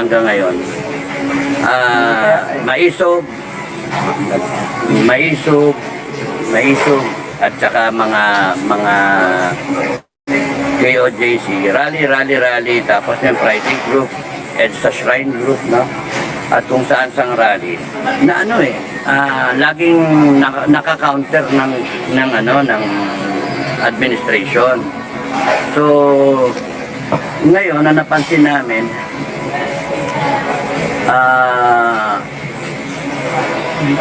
hanggang ngayon. Maisog, at saka mga KOJC, rally, tapos yung Friday group, EDSA Shrine group, no? At kung saan sang rally, na laging naka-counter ng administration. So, ngayon, na napansin namin,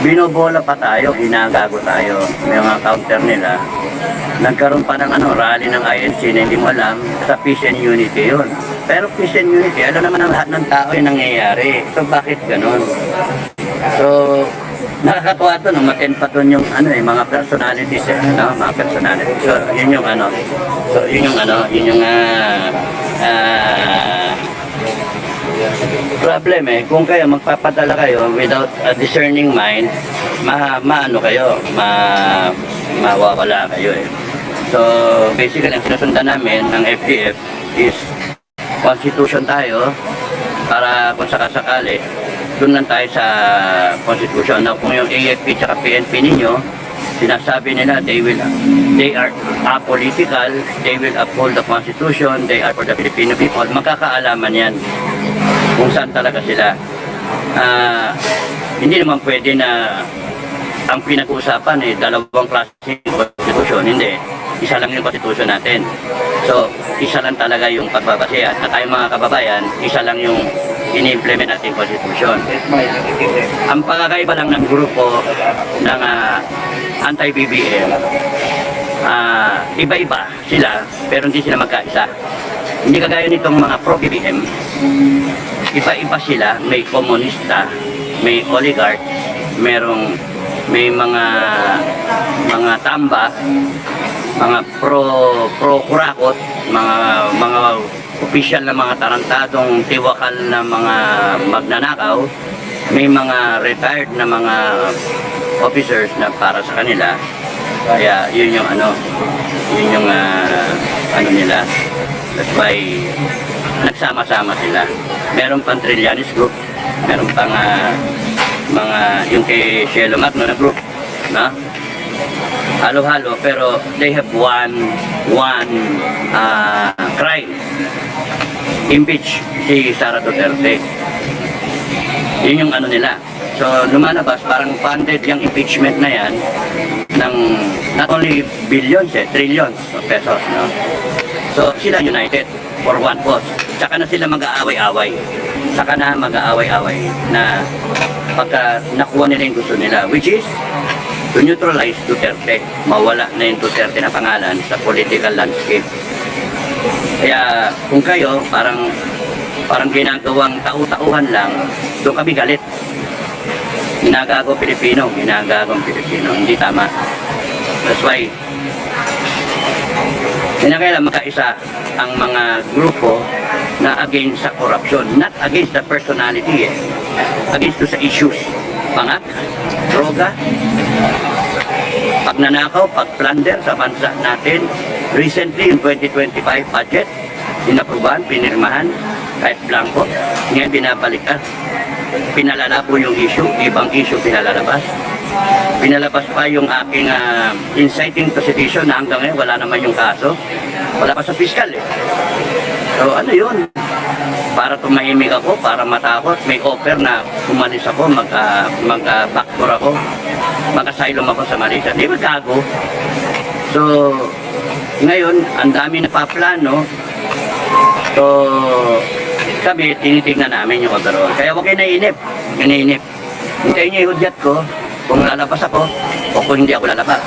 binobola pa tayo, ginagago tayo. May mga counter nila. Nagkaroon pa ng rally ng INC na hindi mo alam, sa Peace and Unity yun. Pero Peace and Unity, alam naman ang lahat ng tao yung nangyayari. So bakit ganun? So, nakakatuwa ito, no? Maten pa doon yung mga personalities, mga personalities. So, yun yung problem kung kayo magpapadala kayo without a discerning mind, mawawala kayo So basically ang sinusundan namin ng FDF is constitution tayo, para kung sakasakali doon lang tayo sa constitution. Now kung yung AFP at PNP ninyo, sinasabi nila they are apolitical, they will uphold the constitution, they are for the Filipino people, magkakaalaman yan kung saan talaga sila. Hindi naman pwede na ang pinag-uusapan dalawang klaseng constitution. Hindi, isa lang yung constitution natin. So, isa lang talaga yung pagbabasehan. At tayong mga kababayan, isa lang yung ini-implement natin constitution. Ang pagkakaiba lang ng grupo ng anti-BBM, iba-iba sila, pero hindi sila magkaisa. Hindi kagaya nitong mga pro-BBM, iba-iba sila. May komunista, may oligarch, may mga tamba, mga pro-kurakot, mga opisyal na mga tarantadong tiwakal na mga magnanakaw, may mga retired na mga officers na para sa kanila. Kaya yun yung nila. That's why nagsama-sama sila. Meron pang Trillanes group, meron pang yung kay Shelo Magno na group, na halo-halo, pero they have one crime: impeach si Sara Duterte. Yun yung nila. So lumalabas parang funded yung impeachment na yan ng not only billions, trillions of pesos, no? So sila united for one cause. Saka na sila mag-aaway-away. Na pagka nakuha nila yung gusto nila, which is to neutralize Duterte. Mawala na yung Duterte na pangalan sa political landscape. Kaya kung kayo parang ginagawang tau-tauhan lang, doon kami galit. Ginagagong Pilipino, hindi tama. That's why kailangan makaisa ang mga grupo na against sa corruption, not against the personality, against sa issues. Pangat, droga, pagnanakaw, pagplunder sa bansa natin. Recently, in 2025 budget, inaprubahan, pinirmahan, kahit blanco, ngayon binabalikan. Pinalala po yung issue, ibang issue pinalalabas. Pinalabas pa yung aking inciting to sedition na hanggang ngayon wala naman yung kaso. Wala pa sa piskal So yun? Para tumahimik ako, para matakot, may offer na umalis ako, mag-backdoor ako, mag-asylum ako sa Malaysia. Di ba gago? So, ngayon, ang dami na paplano. So, kami, tinitignan namin yung overall. Kaya huwag kayo nainip. Hintayin niyo yung hudyat ko kung lalabas ako o kung hindi ako lalabas.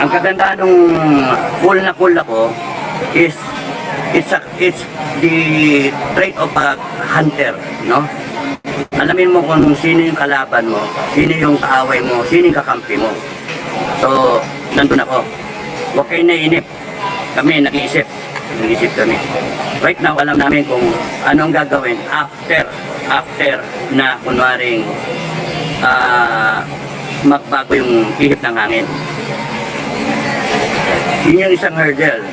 Ang kagandahan ng cool ako is it's the trait of a hunter, no? Alamin mo kung sino yung kalaban mo, sino yung kaaway mo, sino yung kakampi mo. So, nandun ako. Huwag kayo nainip. Kami nag-iisip kami. Right now, alam namin kung anong gagawin after na kunwaring magbago yung ihip ng hangin. Yun yung isang hurdle.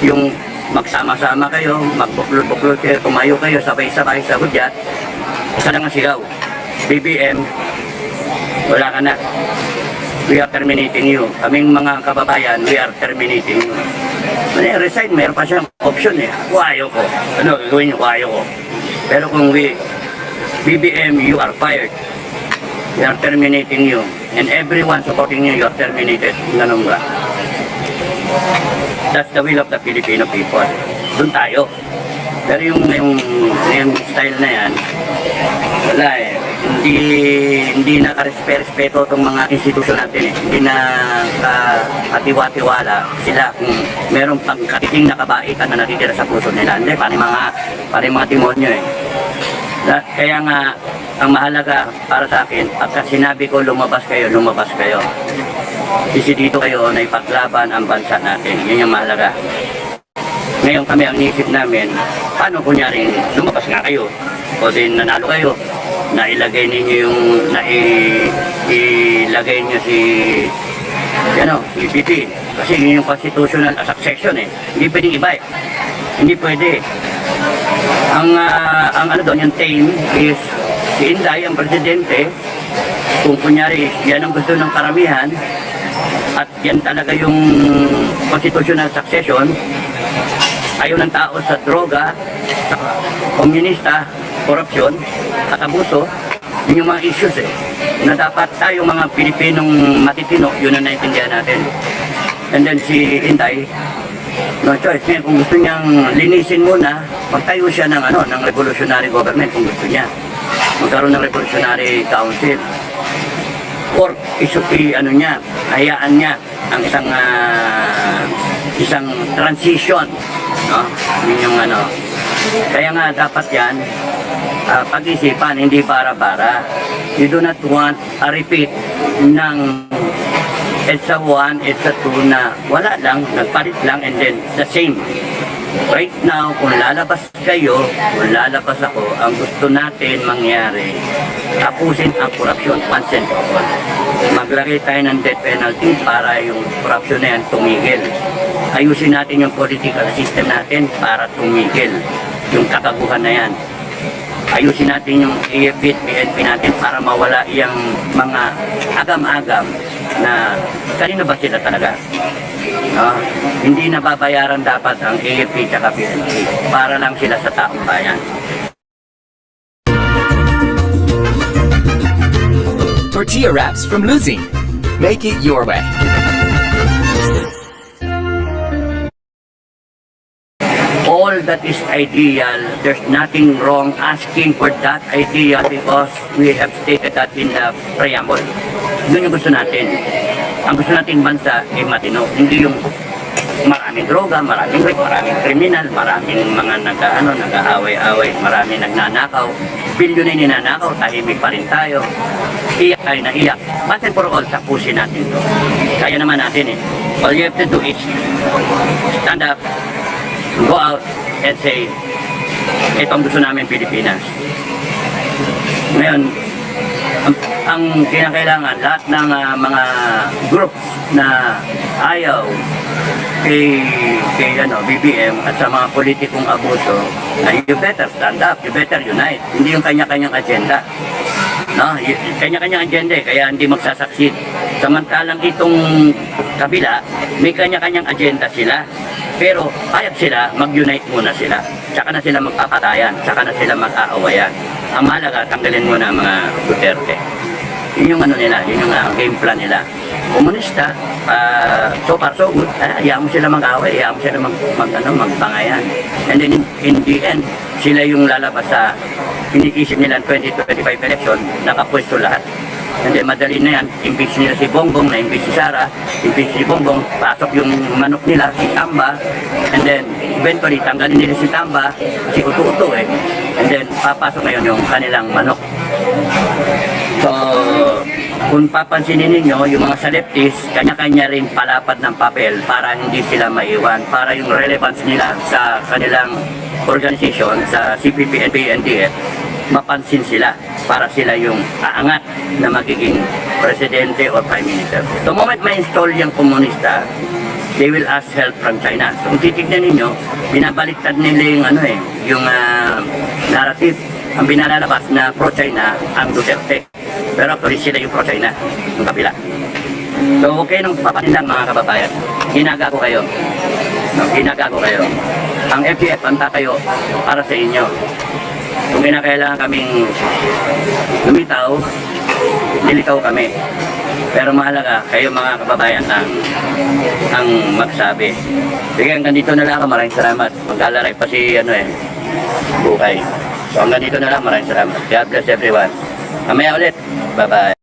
Yung magsama-sama kayo, magbuklod-buklod kayo, tumayo kayo, sabay-sabay sa hudyat, isa lang ang sigaw. BBM, wala ka na. We are terminating you. Kaming mga kababayan, we are terminating you. Resign, mayroon pa siyang option eh. Ayaw ko. Ano, gagawin niyo? Ayaw ko. Pero kung BBM, you are fired. We are terminating you. And everyone supporting you are terminated. Ganun ba? That's the will of the Filipino people. Doon tayo. Pero yung style na yan, wala eh. Hindi nakarespeto itong mga institusyon natin eh. Hindi na katiwa-tiwala sila kung merong pangkatiting na kabaitan na nakikita sa puso nila. Hindi, pari mga demonyo eh. Kaya nga, ang mahalaga para sa akin, pagka sinabi ko lumabas kayo, lumabas kayo. Dito kayo na ipaglaban ang bansa natin. Yun yung mahalaga. Ngayon kami ang iisip namin, paano kunyari lumabas nga kayo o din nanalo kayo, nailagay ninyo yung ilagay nyo si PP kasi yun yung constitutional succession eh. Hindi pwedeng iba eh. Hindi pwede. Ang ano doon, yung team is si Inday, ang presidente. Kung kunyari yan ang gusto ng karamihan at yan talaga yung constitutional succession, ayaw ng tao sa droga, sa komunista, korupsyon, at abuso, yun yung mga issues eh. Na dapat tayong mga Pilipinong matitino, yun ang naiintindihan natin. And then si Inday, no choice niya, kung gusto niyang linisin muna, magtayo siya ng, ng revolutionary government kung gusto niya. Magkaroon ng revolutionary council. Or hayaan niya ang isang transition. No? Yun yung Kaya nga dapat yan, pag-isipan, hindi para-para. You do not want a repeat ng EDSA 1, EDSA 2 na wala lang, nagpalit lang, and then the same. Right now, kung lalabas kayo, kung lalabas ako, ang gusto natin mangyari, tapusin ang korupsyon, once and for all. Maglagay tayo ng death penalty para yung korupsyon na yan tumigil. Ayusin natin yung political system natin para tumigil yung kataguhan na yan. Ayusin natin yung AFP at PNP natin para mawala yung mga agam-agam na kanino ba sila talaga. Hindi nababayaran dapat ang AFP at PNP para lang sila sa taong bayan. Tortilla wraps from Luzing. Make it your way. All that is ideal, there's nothing wrong asking for that idea because we have stated that in the preamble. Yun yung gusto natin. Ang gusto natin bansa ay matino. Hindi yung maraming droga, maraming rape, maraming kriminal, maraming mga nag-aaway-away, maraming nagnanakaw. Bilyon na ninanakaw, tahimik pa rin tayo. Iyak tayo na iyak. Once and for all, tapusin natin ito. Kaya naman natin eh. All you have to do is stand up, go out and say, ito ang gusto namin Pilipinas. Ngayon, ang kinakailangan, lahat ng mga groups na ayaw kay BBM at sa mga politikong abuso, you better stand up, you better unite. Hindi yung kanya-kanyang agenda. No? Kanya-kanyang agenda kaya hindi magsasucceed. Samantalang itong kabila, may kanya-kanyang agenda sila. Pero payag sila, mag-unite muna sila. Tsaka na sila magpapatayan, tsaka na sila mag-aawayan. Ang mahalaga, tanggalin muna mga Duterte. Yun yung nila, yun yung game plan nila. Komunista, so far so good, hayaan mo sila mag-away, hayaan mo sila magbangayan. And then in the end, sila yung lalabas sa iniisip nila 2025 election, nakapwesto lahat. And then madali na yan, impeach nila si Bongbong, na-impeach si Sara, impeach si Bongbong, pasok yung manok nila, si Tamba, and then eventually tanggalin nila si Tamba, si Uto-Uto eh. And then papasok ngayon yung kanilang manok. So, kung papansinin ninyo, yung mga selectis, kanya-kanya rin palapad ng papel para hindi sila maiwan, para yung relevance nila sa kanilang organization, sa CPP and PNDF, mapansin sila para sila yung aangat na magiging presidente o prime minister. The moment ma-install yung komunista, they will ask help from China. So kung titignan ninyo, binabaliktad nila yung yung narrative. Ang binalalabas na pro-China ang Duterte. Pero actually sila yung pro-China, yung kabila. So okay nung papanindag mga kababayan, ginagago kayo. No, ginagago kayo. Ang FGF ang tatayo para sa inyo. Kung kinakailangan kaming lumitaw, lilitaw kami. Pero mahalaga, kayo mga kababayan ang magsabi. Sige, hanggang dito na lang ako. Maraming salamat. Mag-alaray pa si Bukay. So hanggang dito na lang. Maraming salamat. God bless everyone. Mamaya ulit. Bye-bye.